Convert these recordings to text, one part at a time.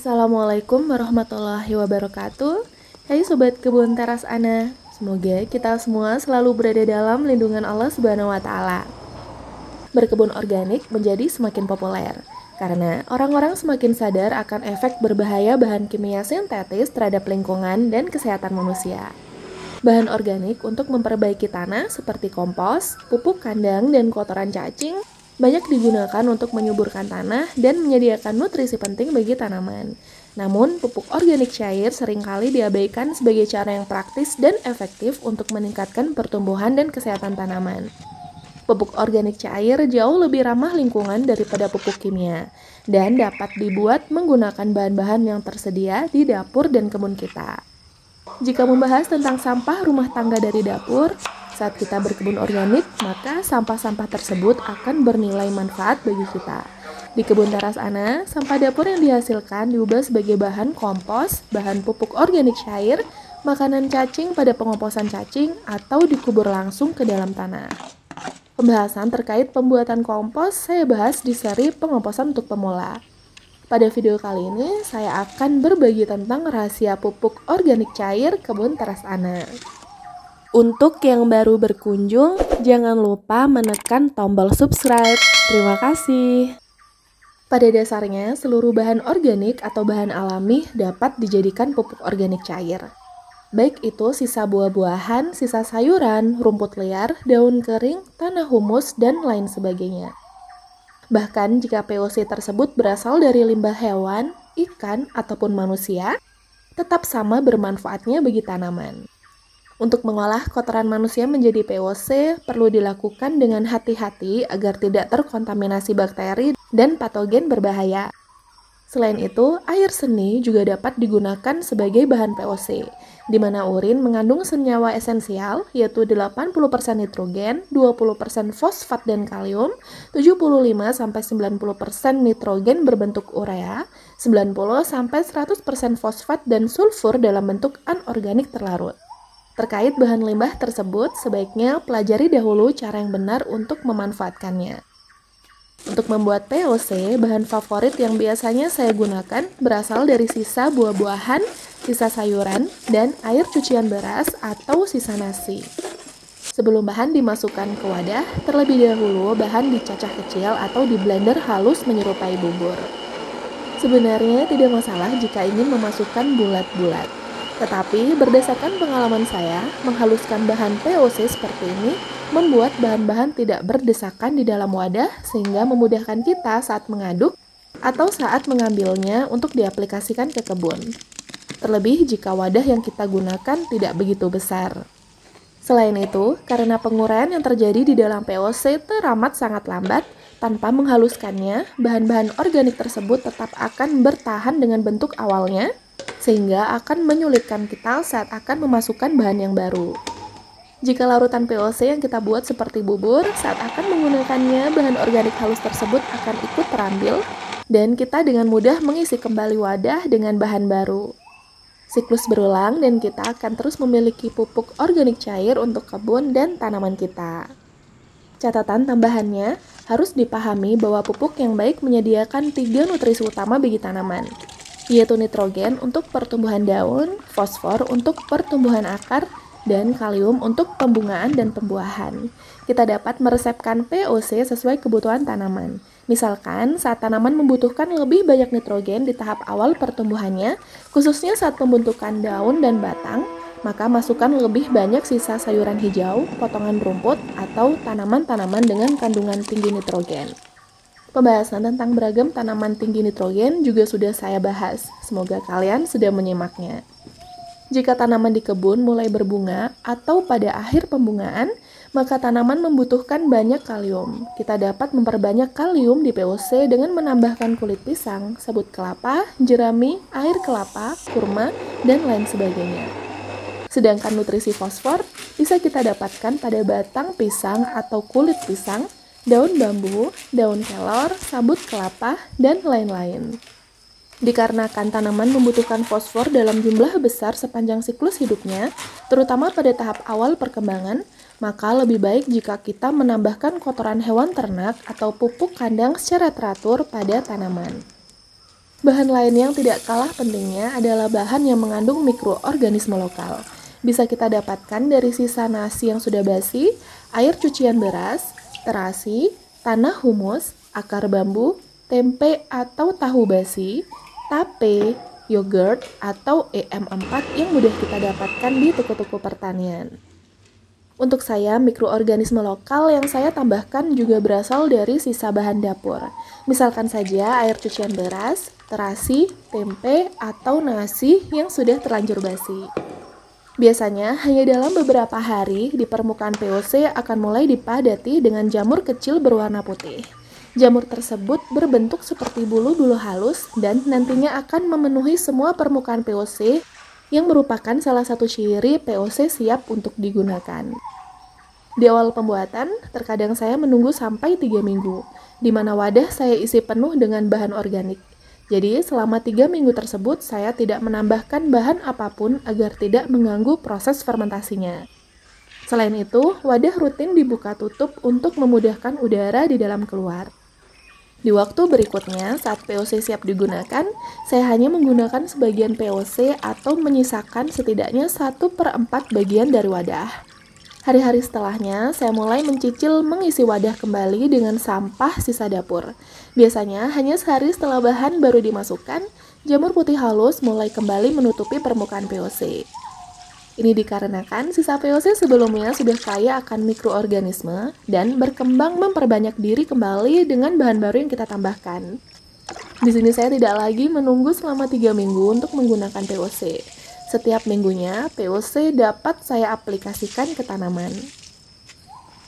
Assalamualaikum warahmatullahi wabarakatuh. Hai Sobat Kebun Teras Ana, semoga kita semua selalu berada dalam lindungan Allah Subhanahu wa Ta'ala. Berkebun organik menjadi semakin populer karena orang-orang semakin sadar akan efek berbahaya bahan kimia sintetis terhadap lingkungan dan kesehatan manusia. Bahan organik untuk memperbaiki tanah seperti kompos, pupuk kandang, dan kotoran cacing banyak digunakan untuk menyuburkan tanah dan menyediakan nutrisi penting bagi tanaman. Namun, pupuk organik cair seringkali diabaikan sebagai cara yang praktis dan efektif untuk meningkatkan pertumbuhan dan kesehatan tanaman. Pupuk organik cair jauh lebih ramah lingkungan daripada pupuk kimia dan dapat dibuat menggunakan bahan-bahan yang tersedia di dapur dan kebun kita. Jika membahas tentang sampah rumah tangga dari dapur, saat kita berkebun organik, maka sampah-sampah tersebut akan bernilai manfaat bagi kita. Di kebun teras Ana, sampah dapur yang dihasilkan diubah sebagai bahan kompos, bahan pupuk organik cair, makanan cacing pada pengomposan cacing, atau dikubur langsung ke dalam tanah. Pembahasan terkait pembuatan kompos saya bahas di seri pengomposan untuk pemula. Pada video kali ini, saya akan berbagi tentang rahasia pupuk organik cair kebun teras Ana. Untuk yang baru berkunjung, jangan lupa menekan tombol subscribe. Terima kasih. Pada dasarnya, seluruh bahan organik atau bahan alami dapat dijadikan pupuk organik cair. Baik itu sisa buah-buahan, sisa sayuran, rumput liar, daun kering, tanah humus, dan lain sebagainya. Bahkan jika POC tersebut berasal dari limbah hewan, ikan, ataupun manusia, tetap sama bermanfaatnya bagi tanaman. Untuk mengolah kotoran manusia menjadi POC, perlu dilakukan dengan hati-hati agar tidak terkontaminasi bakteri dan patogen berbahaya. Selain itu, air seni juga dapat digunakan sebagai bahan POC, di mana urin mengandung senyawa esensial, yaitu 80% nitrogen, 20% fosfat dan kalium, 75-90% nitrogen berbentuk urea, 90-100% fosfat dan sulfur dalam bentuk anorganik terlarut. Terkait bahan limbah tersebut, sebaiknya pelajari dahulu cara yang benar untuk memanfaatkannya. Untuk membuat POC, bahan favorit yang biasanya saya gunakan berasal dari sisa buah-buahan, sisa sayuran, dan air cucian beras atau sisa nasi. Sebelum bahan dimasukkan ke wadah, terlebih dahulu bahan dicacah kecil atau di blender halus menyerupai bubur. Sebenarnya tidak masalah jika ingin memasukkan bulat-bulat. Tetapi berdasarkan pengalaman saya, menghaluskan bahan POC seperti ini membuat bahan-bahan tidak berdesakan di dalam wadah sehingga memudahkan kita saat mengaduk atau saat mengambilnya untuk diaplikasikan ke kebun. Terlebih jika wadah yang kita gunakan tidak begitu besar. Selain itu, karena penguraian yang terjadi di dalam POC teramat sangat lambat, tanpa menghaluskannya, bahan-bahan organik tersebut tetap akan bertahan dengan bentuk awalnya, sehingga akan menyulitkan kita saat akan memasukkan bahan yang baru. Jika larutan POC yang kita buat seperti bubur, saat akan menggunakannya, bahan organik halus tersebut akan ikut terambil, dan kita dengan mudah mengisi kembali wadah dengan bahan baru. Siklus berulang dan kita akan terus memiliki pupuk organik cair untuk kebun dan tanaman kita. Catatan tambahannya, harus dipahami bahwa pupuk yang baik menyediakan 3 nutrisi utama bagi tanaman, yaitu nitrogen untuk pertumbuhan daun, fosfor untuk pertumbuhan akar, dan kalium untuk pembungaan dan pembuahan. Kita dapat meresepkan POC sesuai kebutuhan tanaman. Misalkan saat tanaman membutuhkan lebih banyak nitrogen di tahap awal pertumbuhannya, khususnya saat pembentukan daun dan batang, maka masukkan lebih banyak sisa sayuran hijau, potongan rumput, atau tanaman-tanaman dengan kandungan tinggi nitrogen. Pembahasan tentang beragam tanaman tinggi nitrogen juga sudah saya bahas. Semoga kalian sudah menyimaknya. Jika tanaman di kebun mulai berbunga atau pada akhir pembungaan, maka tanaman membutuhkan banyak kalium. Kita dapat memperbanyak kalium di POC dengan menambahkan kulit pisang, sabut kelapa, jerami, air kelapa, kurma, dan lain sebagainya. Sedangkan nutrisi fosfor bisa kita dapatkan pada batang pisang atau kulit pisang, daun bambu, daun kelor, sabut kelapa, dan lain-lain. Dikarenakan tanaman membutuhkan fosfor dalam jumlah besar sepanjang siklus hidupnya, terutama pada tahap awal perkembangan, maka lebih baik jika kita menambahkan kotoran hewan ternak atau pupuk kandang secara teratur pada tanaman. Bahan lain yang tidak kalah pentingnya adalah bahan yang mengandung mikroorganisme lokal. Bisa kita dapatkan dari sisa nasi yang sudah basi, air cucian beras, terasi, tanah humus, akar bambu, tempe atau tahu basi, tape, yogurt, atau EM4 yang mudah kita dapatkan di toko-toko pertanian. Untuk saya, mikroorganisme lokal yang saya tambahkan juga berasal dari sisa bahan dapur. Misalkan saja air cucian beras, terasi, tempe, atau nasi yang sudah terlanjur basi. Biasanya, hanya dalam beberapa hari, di permukaan POC akan mulai dipadati dengan jamur kecil berwarna putih. Jamur tersebut berbentuk seperti bulu-bulu halus dan nantinya akan memenuhi semua permukaan POC yang merupakan salah satu ciri POC siap untuk digunakan. Di awal pembuatan, terkadang saya menunggu sampai 3 minggu, di mana wadah saya isi penuh dengan bahan organik. Jadi, selama 3 minggu tersebut, saya tidak menambahkan bahan apapun agar tidak mengganggu proses fermentasinya. Selain itu, wadah rutin dibuka tutup untuk memudahkan udara di dalam keluar. Di waktu berikutnya, saat POC siap digunakan, saya hanya menggunakan sebagian POC atau menyisakan setidaknya 1/4 bagian dari wadah. Hari-hari setelahnya, saya mulai mencicil mengisi wadah kembali dengan sampah sisa dapur. Biasanya, hanya sehari setelah bahan baru dimasukkan, jamur putih halus mulai kembali menutupi permukaan POC. Ini dikarenakan sisa POC sebelumnya sudah kaya akan mikroorganisme dan berkembang memperbanyak diri kembali dengan bahan baru yang kita tambahkan. Di sini saya tidak lagi menunggu selama 3 minggu untuk menggunakan POC. Setiap minggunya, POC dapat saya aplikasikan ke tanaman.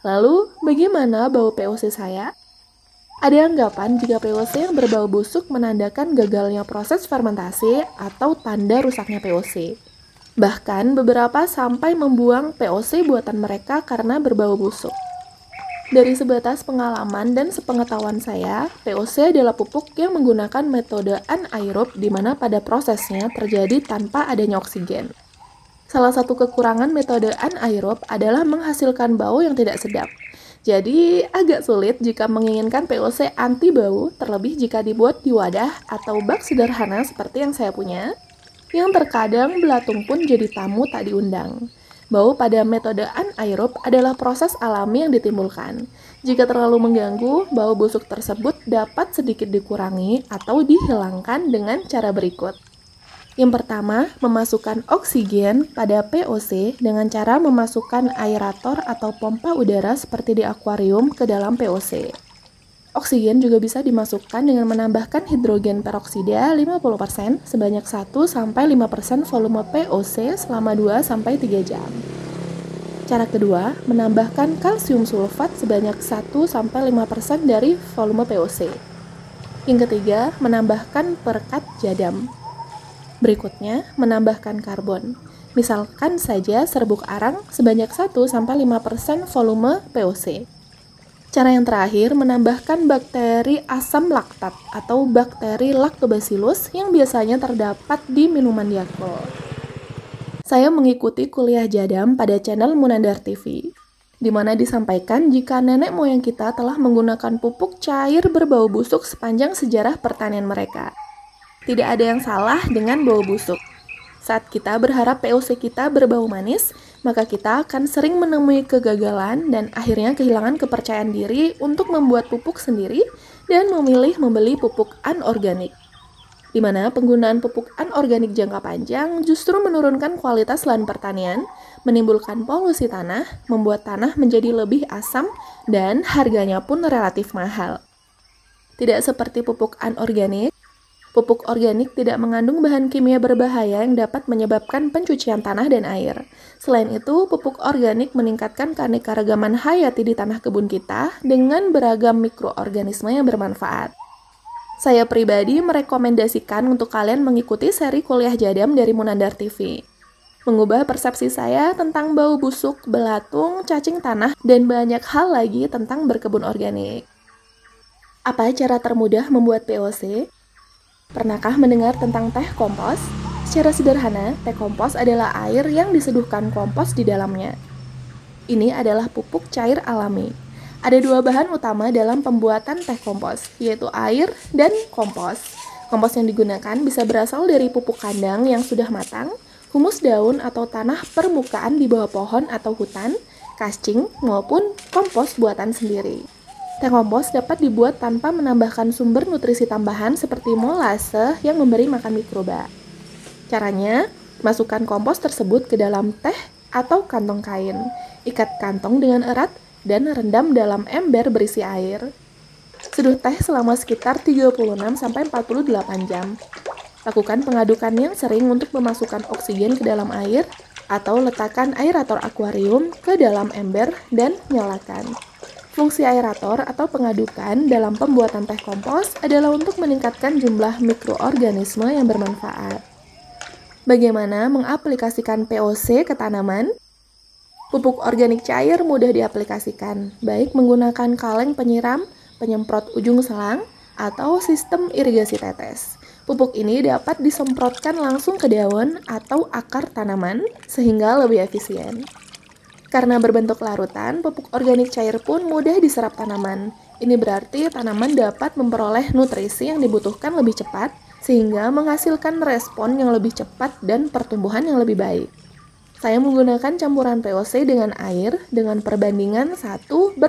Lalu, bagaimana bau POC saya? Ada anggapan jika POC yang berbau busuk menandakan gagalnya proses fermentasi atau tanda rusaknya POC. Bahkan beberapa sampai membuang POC buatan mereka karena berbau busuk. Dari sebatas pengalaman dan sepengetahuan saya, POC adalah pupuk yang menggunakan metode anaerob di mana pada prosesnya terjadi tanpa adanya oksigen. Salah satu kekurangan metode anaerob adalah menghasilkan bau yang tidak sedap. Jadi agak sulit jika menginginkan POC anti bau, terlebih jika dibuat di wadah atau bak sederhana seperti yang saya punya, yang terkadang belatung pun jadi tamu tak diundang. Bau pada metode anaerob adalah proses alami yang ditimbulkan. Jika terlalu mengganggu, bau busuk tersebut dapat sedikit dikurangi atau dihilangkan dengan cara berikut. Yang pertama, memasukkan oksigen pada POC dengan cara memasukkan aerator atau pompa udara seperti di akuarium ke dalam POC. Oksigen juga bisa dimasukkan dengan menambahkan hidrogen peroksida 50% sebanyak 1-5% volume POC selama 2-3 jam. Cara kedua, menambahkan kalsium sulfat sebanyak 1-5% dari volume POC. Yang ketiga, menambahkan perekat jadam. Berikutnya, menambahkan karbon. Misalkan saja serbuk arang sebanyak 1-5% volume POC. Cara yang terakhir, menambahkan bakteri asam laktat atau bakteri lactobacillus yang biasanya terdapat di minuman Yakult. Saya mengikuti kuliah jadam pada channel Munandar TV, di mana disampaikan jika nenek moyang kita telah menggunakan pupuk cair berbau busuk sepanjang sejarah pertanian mereka. Tidak ada yang salah dengan bau busuk. Saat kita berharap POC kita berbau manis, maka kita akan sering menemui kegagalan dan akhirnya kehilangan kepercayaan diri untuk membuat pupuk sendiri dan memilih membeli pupuk anorganik. Di mana penggunaan pupuk anorganik jangka panjang justru menurunkan kualitas lahan pertanian, menimbulkan polusi tanah, membuat tanah menjadi lebih asam, dan harganya pun relatif mahal. Tidak seperti pupuk anorganik, pupuk organik tidak mengandung bahan kimia berbahaya yang dapat menyebabkan pencucian tanah dan air. Selain itu, pupuk organik meningkatkan keanekaragaman hayati di tanah kebun kita dengan beragam mikroorganisme yang bermanfaat. Saya pribadi merekomendasikan untuk kalian mengikuti seri kuliah jadam dari Munandar TV. Mengubah persepsi saya tentang bau busuk, belatung, cacing tanah, dan banyak hal lagi tentang berkebun organik. Apa cara termudah membuat POC? Pernahkah mendengar tentang teh kompos? Secara sederhana, teh kompos adalah air yang diseduhkan kompos di dalamnya. Ini adalah pupuk cair alami. Ada 2 bahan utama dalam pembuatan teh kompos, yaitu air dan kompos. Kompos yang digunakan bisa berasal dari pupuk kandang yang sudah matang, humus daun atau tanah permukaan di bawah pohon atau hutan, kascing, maupun kompos buatan sendiri. Teh kompos dapat dibuat tanpa menambahkan sumber nutrisi tambahan seperti molase yang memberi makan mikroba. Caranya, masukkan kompos tersebut ke dalam teh atau kantong kain. Ikat kantong dengan erat dan rendam dalam ember berisi air. Seduh teh selama sekitar 36-48 jam. Lakukan pengadukan yang sering untuk memasukkan oksigen ke dalam air atau letakkan aerator akuarium ke dalam ember dan nyalakan. Fungsi aerator atau pengadukan dalam pembuatan teh kompos adalah untuk meningkatkan jumlah mikroorganisme yang bermanfaat. Bagaimana mengaplikasikan POC ke tanaman? Pupuk organik cair mudah diaplikasikan, baik menggunakan kaleng penyiram, penyemprot ujung selang, atau sistem irigasi tetes. Pupuk ini dapat disemprotkan langsung ke daun atau akar tanaman, sehingga lebih efisien. Karena berbentuk larutan, pupuk organik cair pun mudah diserap tanaman. Ini berarti tanaman dapat memperoleh nutrisi yang dibutuhkan lebih cepat, sehingga menghasilkan respon yang lebih cepat dan pertumbuhan yang lebih baik. Saya menggunakan campuran POC dengan air dengan perbandingan 1:10.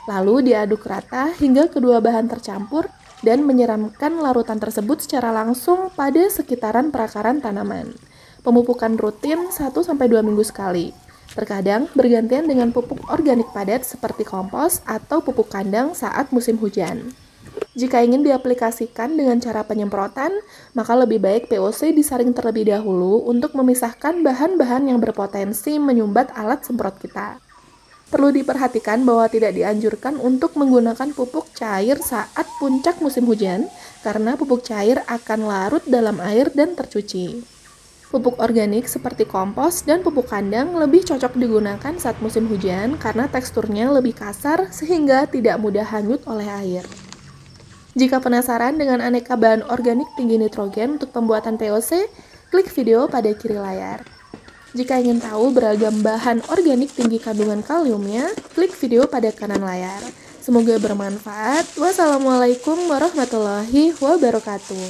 Lalu diaduk rata hingga kedua bahan tercampur dan menyiramkan larutan tersebut secara langsung pada sekitaran perakaran tanaman. Pemupukan rutin 1-2 minggu sekali. Terkadang bergantian dengan pupuk organik padat seperti kompos atau pupuk kandang saat musim hujan. Jika ingin diaplikasikan dengan cara penyemprotan, maka lebih baik POC disaring terlebih dahulu untuk memisahkan bahan-bahan yang berpotensi menyumbat alat semprot kita. Perlu diperhatikan bahwa tidak dianjurkan untuk menggunakan pupuk cair saat puncak musim hujan, karena pupuk cair akan larut dalam air dan tercuci. Pupuk organik seperti kompos dan pupuk kandang lebih cocok digunakan saat musim hujan karena teksturnya lebih kasar sehingga tidak mudah hanyut oleh air. Jika penasaran dengan aneka bahan organik tinggi nitrogen untuk pembuatan POC, klik video pada kiri layar. Jika ingin tahu beragam bahan organik tinggi kandungan kaliumnya, klik video pada kanan layar. Semoga bermanfaat. Wassalamualaikum warahmatullahi wabarakatuh.